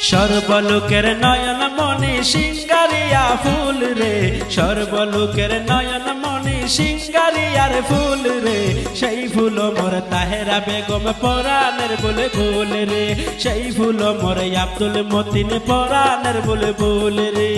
সর্বলোকের নয়ন মনি সিঙ্গারিয়া ফুল রে, সর্বলোকের নয়ন মনি সিঙ্গারিয়ার ফুল রে, সেই ফুল মোর তাহেরা বেগম পরাণের বলে ফুল রে, সেই ফুল মোর আব্দুল মতিন পরাণের বলে ফুল রে।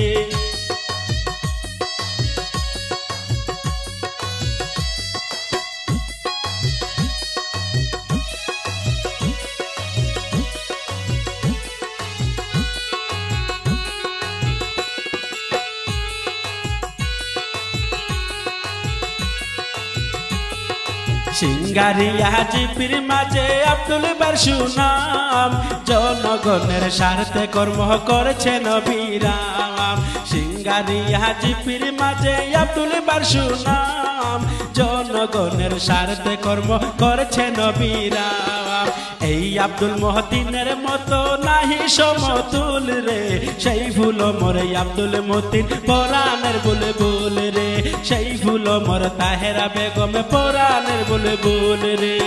সিঙ্গারিয়া জিপির মাঝে আব্দুল বার সুনাম, জনগণের স্বার্থে কর্ম করেছেন অবিরাম। সিঙ্গারিয়া জিপির মাঝে আব্দুল বার সুনাম, জনগণের স্বার্থে কর্ম করেছেন অবিরাম। এই আব্দুল মতিনের মতো নাহি সমতুল রে, সেই ফুল মোর আব্দুল মতিন পরাণের বলে বল রে, সেই ফুল মোর তাহেরা বেগম পরাণের বলে বল রে।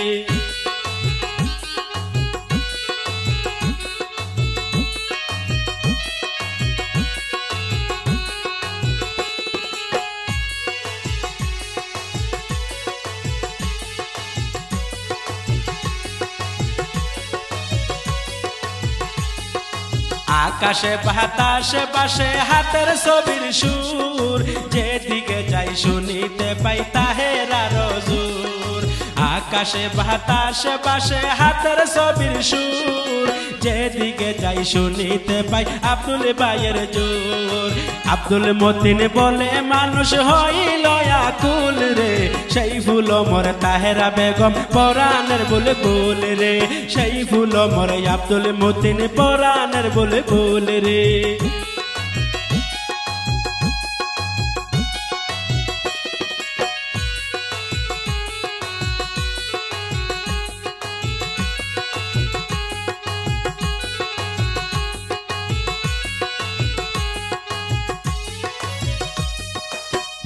আকাশে বাতাসে বাসে হাতের ছবির সুর, যেদিকে যাই শুনিতে পাই তাহেরার হুজুর। আকাশে বাতাসে বাসে হাতের ছবির সুর, যেদিকে যাই শুনিতে পাই আব্দুল ভাইয়ের জোর। আব্দুল মতিন বলে মানুষ হইল আকুল রে, সেই ফুল মোর তাহেরা বেগম পরাণের বলে বল রে, সেই ফুল মোর আব্দুল মতিন পরাণের বলে বল রে।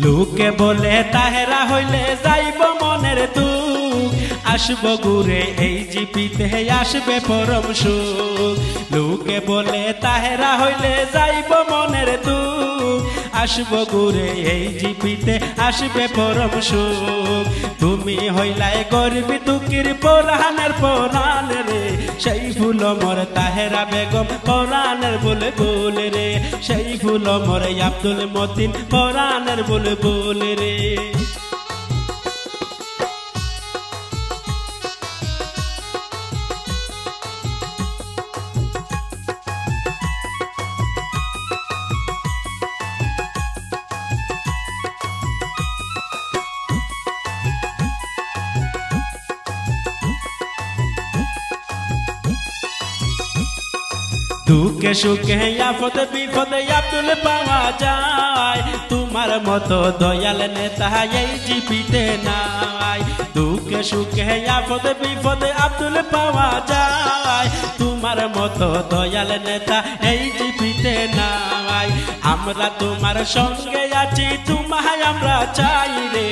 লোকে বলে তাহেরা হইলে যাইব মনের দুঃখ, আসব ঘুরে এই জিপিতে আসবে পরম সুখ। লোকে বলে তাহেরা হইলে যাইব মনের দুঃখ, আসব ঘুরে এই জিপিতে আসবে পরম সুখ। তুমি হইলাই গরিবী দুঃখীর পরাণের পরাণ রে, সেই ফুল মোর তাহেরা বেগম পরাণের বলে বল রে, সেই ফুল মোর আব্দুল মতিন পরাণের বলে বল রে। দুঃখে সুখে আপদে বিপদে আব্দুল পাওয়া যায়, তোমার মতো দয়াল নেতা এই জিপিতে নাই। দুঃখে সুখে আপদে বিপদে আব্দুল পাওয়া যায়, তোমার মতো দয়াল নেতা এই জিপিতে নাই। আমরা তোমার সঙ্গে আছি, তোমায় আমরা চাই রে,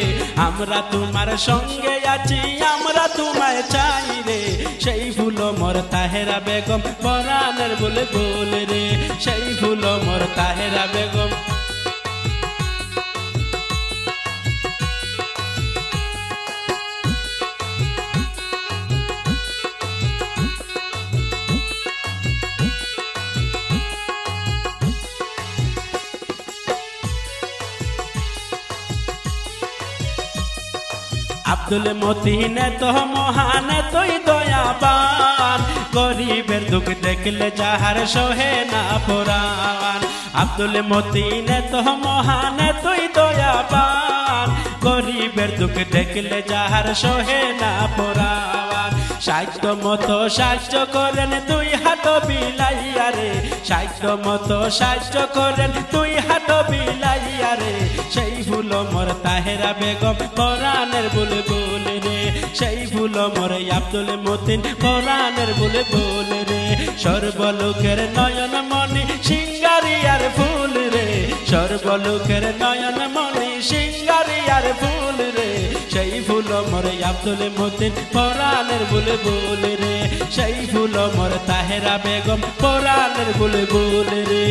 আমরা তোমার সঙ্গে আছি, আমরা তোমায় চাই রে, সেই ফুল মোর তাহেরা বেগম পরাণের বলে বল রে, সেই ফুল মোর তাহেরা বেগম। আব্দুল মতিন তো মহান তুই দয়াবান, গরিবের দুঃখ দেখলে যাহার সহে না পরাণ। আব্দুল মতিন তো মহান তুই দয়াবান, গরিবের দুঃখ দেখলে যাহার সহে না পরাণ। সাহিত্য মতো সাহায্য করেন তুই হাত বিলাইয়া রে, সাহিত্য মতো সাহায্য করেন তুই হাত বিলাইয়া রে, সেই ফুল মোর তাহেরা বেগম পরাণের বলে বল রে, সেই ফুল মোর আব্দুল মতিন পরাণের বলে বল রে। সর্বলোকের নয়ন মনি সিঙ্গারিয়ার ফুল রে, সর্ব লোকের নয়ন মনি সিঙ্গারিয়ার ফুল রে সেই ফুল মোর আব্দুল মতিন পরাণের বুলবুল রে সেই ফুল মোর তাহেরা বেগম পরাণের বুলবুল রে